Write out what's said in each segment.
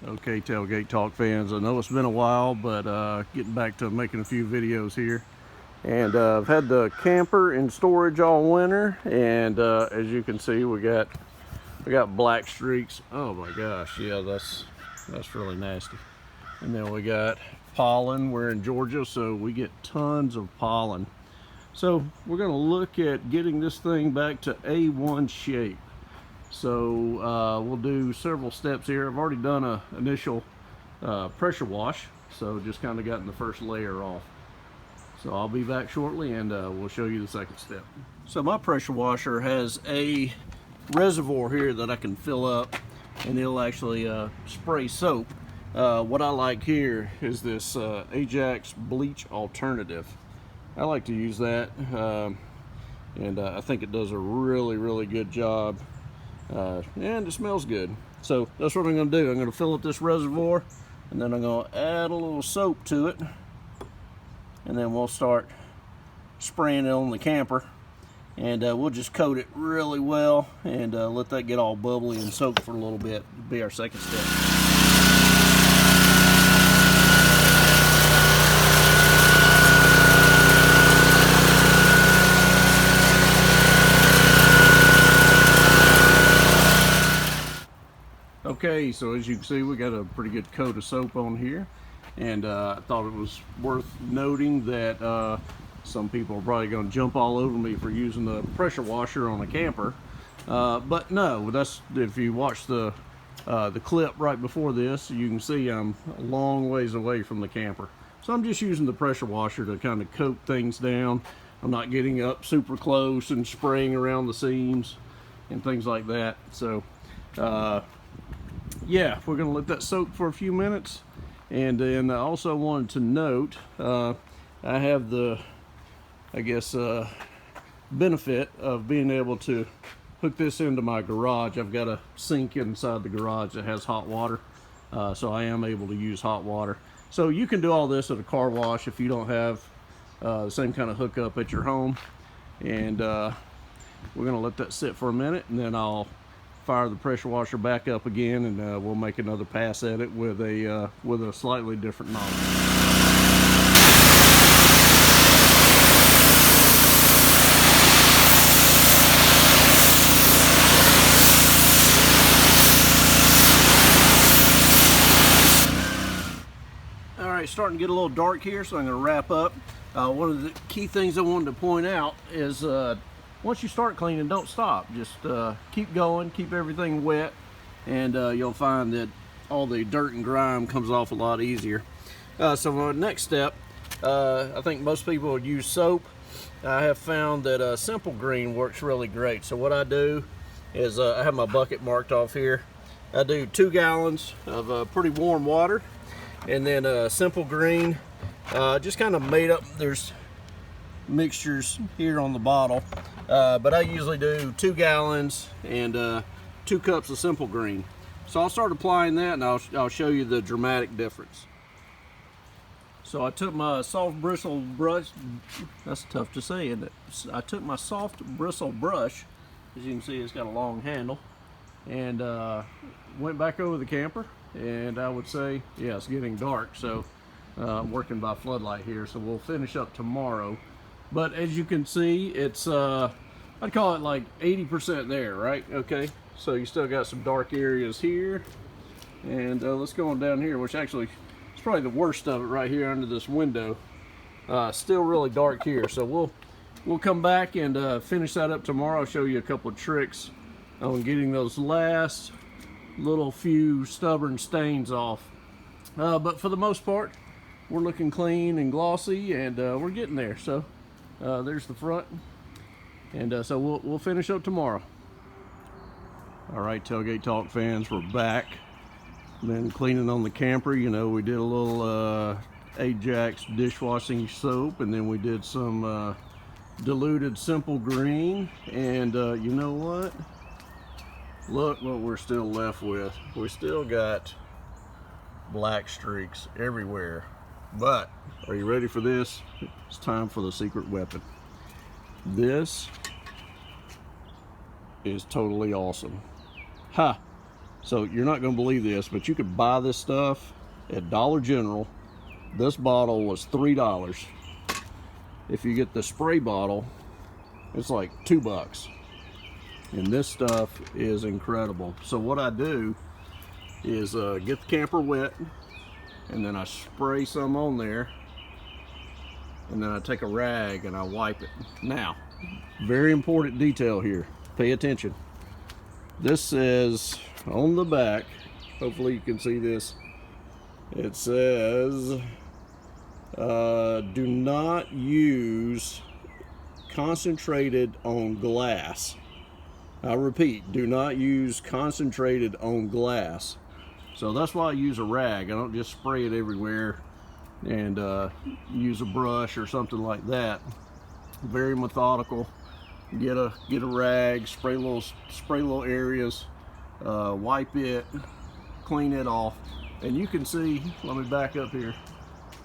Okay, Tailgate Talk fans, I know it's been a while, but getting back to making a few videos here. And I've had the camper in storage all winter, and as you can see, we got black streaks. Oh my gosh, yeah, that's really nasty. And then we got pollen. We're in Georgia, so we get tons of pollen. So we're going to look at getting this thing back to A1 shape. So we'll do several steps here. I've already done a initial pressure wash, so just kind of gotten the first layer off. So I'll be back shortly, and we'll show you the second step. So my pressure washer has a reservoir here that I can fill up, and it'll actually spray soap. What I like here is this Ajax bleach alternative. I like to use that, and I think it does a really good job. And it smells good. So that's what I'm going to do. I'm going to fill up this reservoir, and then I'm going to add a little soap to it, and then we'll start spraying it on the camper, and we'll just coat it really well and let that get all bubbly and soak for a little bit. It'll be our second step. Okay, so as you can see, we got a pretty good coat of soap on here, and I thought it was worth noting that some people are probably going to jump all over me for using the pressure washer on a camper, but no, that's, if you watch the clip right before this, you can see I'm a long ways away from the camper. So I'm just using the pressure washer to kind of coat things down. I'm not getting up super close and spraying around the seams and things like that. So yeah, we're gonna let that soak for a few minutes. And then I also wanted to note, I have the, I guess, benefit of being able to hook this into my garage. I've got a sink inside the garage that has hot water, so I am able to use hot water. So you can do all this at a car wash if you don't have the same kind of hookup at your home. And we're gonna let that sit for a minute, and then I'll fire the pressure washer back up again, and we'll make another pass at it with a slightly different nozzle. All right, starting to get a little dark here, so I'm going to wrap up. One of the key things I wanted to point out is once you start cleaning, don't stop. Just keep going, keep everything wet, and you'll find that all the dirt and grime comes off a lot easier. So my next step, I think most people would use soap. I have found that Simple Green works really great. So what I do is I have my bucket marked off here. I do 2 gallons of pretty warm water, and then Simple Green, just kind of made up. There's mixtures here on the bottle, but I usually do 2 gallons and 2 cups of Simple Green. So I'll start applying that, and I'll show you the dramatic difference. So I took my soft bristle brush. That's tough to say, isn't it? I took my soft bristle brush, as you can see it's got a long handle, and went back over the camper, and I would say, yeah, it's getting dark, so I'm working by floodlight here, so we'll finish up tomorrow. But as you can see, it's I'd call it like 80% there, right? Okay, so you still got some dark areas here, and let's go on down here, which actually is probably the worst of it right here under this window. Still really dark here, so we'll come back and finish that up tomorrow. I'll show you a couple of tricks on getting those last little few stubborn stains off. But for the most part, we're looking clean and glossy, and we're getting there. So there's the front, and so we'll finish up tomorrow. All right, Tailgate Talk fans, we're back. Been cleaning on the camper. You know, we did a little Ajax dishwashing soap, and then we did some diluted Simple Green, and you know what? Look what we're still left with. We still got black streaks everywhere. But are you ready for this? It's time for the secret weapon. This is totally awesome. Ha! So you're not going to believe this, but you could buy this stuff at Dollar General. This bottle was $3. If you get the spray bottle, it's like $2. And this stuff is incredible. So what I do is get the camper wet, and then I spray some on there, and then I take a rag and I wipe it. Now, very important detail here. Pay attention. This says on the back, hopefully you can see this, it says do not use concentrated on glass. I repeat, do not use concentrated on glass. So that's why I use a rag. I don't just spray it everywhere and use a brush or something like that. Very methodical. Get a rag, spray little areas, wipe it, clean it off, and you can see. Let me back up here.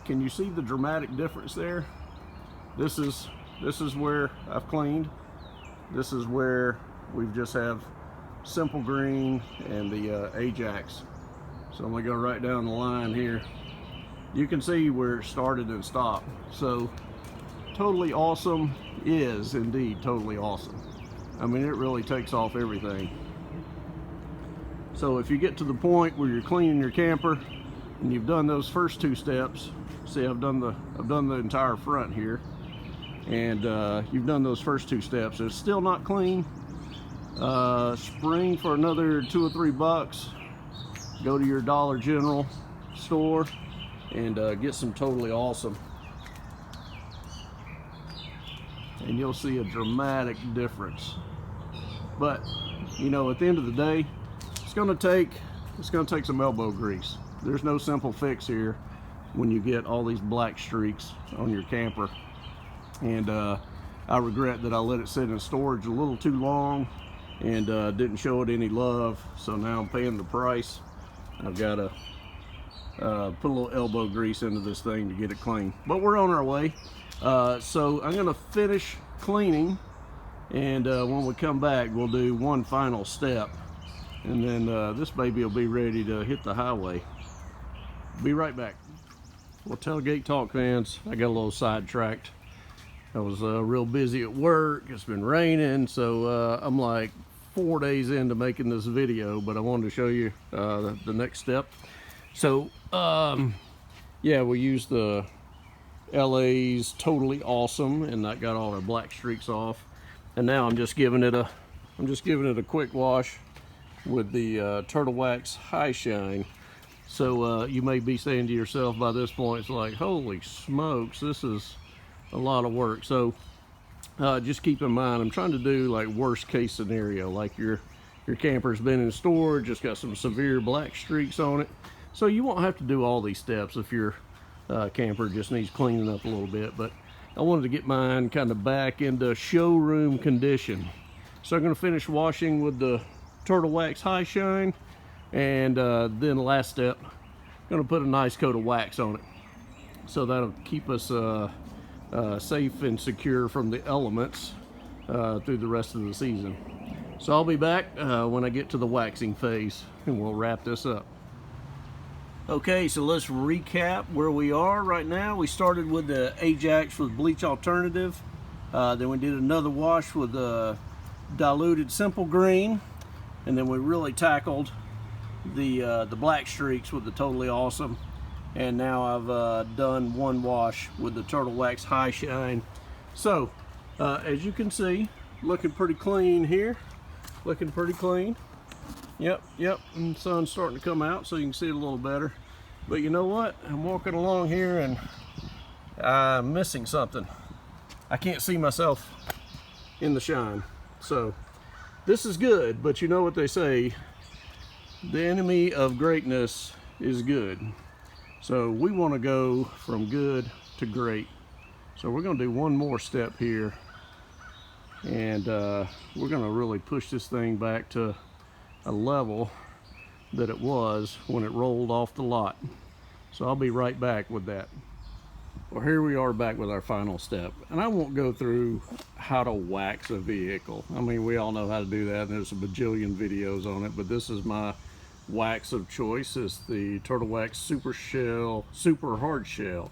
Can you see the dramatic difference there? This is where I've cleaned. This is where we've just have Simple Green and the Ajax. So I'm gonna go right down the line here. You can see where it started and stopped. So Totally Awesome is indeed totally awesome. I mean, it really takes off everything. So if you get to the point where you're cleaning your camper and you've done those first 2 steps, see, I've done the entire front here, and you've done those first 2 steps, it's still not clean, spring for another $2 or $3. Go to your Dollar General store and get some Totally Awesome, and you'll see a dramatic difference. But you know, at the end of the day, it's gonna take some elbow grease. There's no simple fix here when you get all these black streaks on your camper. And I regret that I let it sit in storage a little too long and didn't show it any love. So now I'm paying the price. I've got to put a little elbow grease into this thing to get it clean. But we're on our way. So I'm gonna finish cleaning, and when we come back, we'll do one final step, and then this baby will be ready to hit the highway. Be right back. Well, Tailgate Talk fans, I got a little sidetracked. I was real busy at work. It's been raining, so I'm like 4 days into making this video, but I wanted to show you the next step. So yeah, we used the LA's Totally Awesome, and that got all our black streaks off. And now I'm just giving it a quick wash with the Turtle Wax High Shine. So you may be saying to yourself by this point, it's like, holy smokes, this is a lot of work. So just keep in mind, I'm trying to do like worst case scenario, like your camper's been in storage, just got some severe black streaks on it. So you won't have to do all these steps if your camper just needs cleaning up a little bit. But I wanted to get mine kind of back into showroom condition. So I'm going to finish washing with the Turtle Wax High Shine, and then last step, I'm going to put a nice coat of wax on it. So that'll keep us safe and secure from the elements through the rest of the season. So I'll be back when I get to the waxing phase, and we'll wrap this up. Okay, so let's recap where we are right now. We started with the Ajax with bleach alternative. Then we did another wash with the diluted Simple Green. And then we really tackled the black streaks with the Totally Awesome. And now I've done one wash with the Turtle Wax High Shine. So, as you can see, looking pretty clean here. Looking pretty clean. Yep, and the sun's starting to come out so you can see it a little better. But you know what? I'm walking along here and I'm missing something. I can't see myself in the shine. So this is good, but you know what they say, the enemy of greatness is good. So we want to go from good to great. So we're going to do one more step here, and we're going to really push this thing back to a level that it was when it rolled off the lot. So I'll be right back with that. Well, here we are back with our final step, and I won't go through how to wax a vehicle. I mean, we all know how to do that, and there's a bajillion videos on it, but this is my wax of choice is the Turtle Wax Super Hard Shell.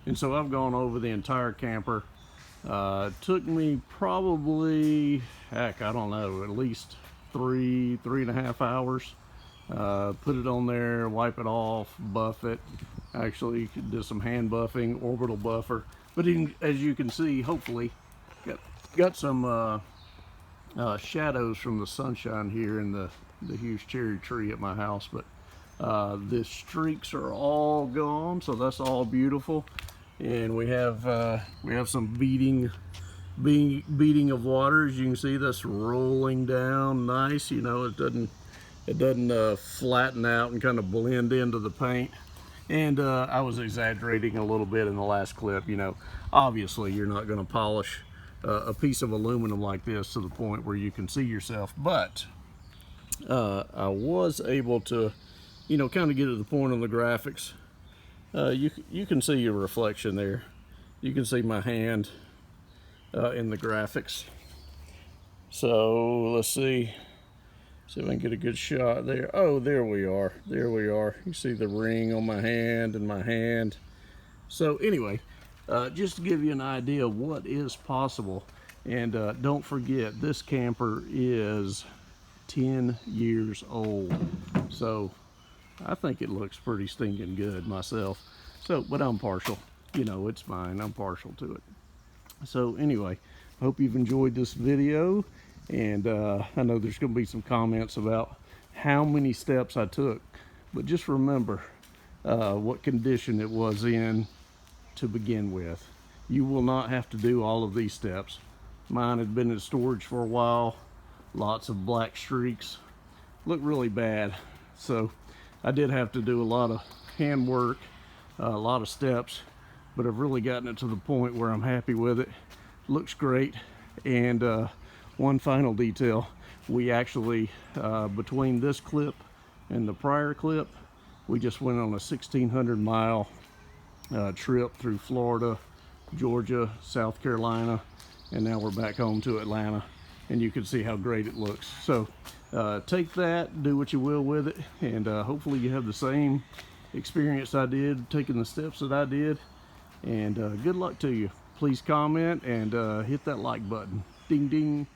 And so I've gone over the entire camper. It took me probably, heck, I don't know, at least three and a half hours. Put it on there, wipe it off, buff it. Actually did some hand buffing, orbital buffer. But as you can see, hopefully, got some shadows from the sunshine here in the huge cherry tree at my house. But the streaks are all gone, so that's all beautiful. And we have some beating of water. As you can see, that's rolling down nice. You know, it doesn't flatten out and kind of blend into the paint. And I was exaggerating a little bit in the last clip. You know, obviously you're not going to polish a piece of aluminum like this to the point where you can see yourself, but I was able to, you know, kind of get to the point on the graphics. You can see your reflection there. You can see my hand in the graphics. So let's see if I can get a good shot there. Oh, there we are. There we are. You see the ring on my hand and my hand. So anyway, just to give you an idea of what is possible. And don't forget, this camper is 10 years old. So I think it looks pretty stinking good myself. So, but I'm partial. You know, it's mine. I'm partial to it. So anyway, hope you've enjoyed this video. And I know there's going to be some comments about how many steps I took. But just remember what condition it was in to begin with. You will not have to do all of these steps. Mine had been in storage for a while. Lots of black streaks. Looked really bad. So I did have to do a lot of hand work, a lot of steps, but I've really gotten it to the point where I'm happy with it. Looks great. And one final detail, we actually, between this clip and the prior clip, we just went on a 1,600 mile trip through Florida, Georgia, South Carolina, and now we're back home to Atlanta. And you can see how great it looks. So take that, do what you will with it, and hopefully you have the same experience I did, taking the steps that I did. And good luck to you. Please comment and hit that like button. Ding ding.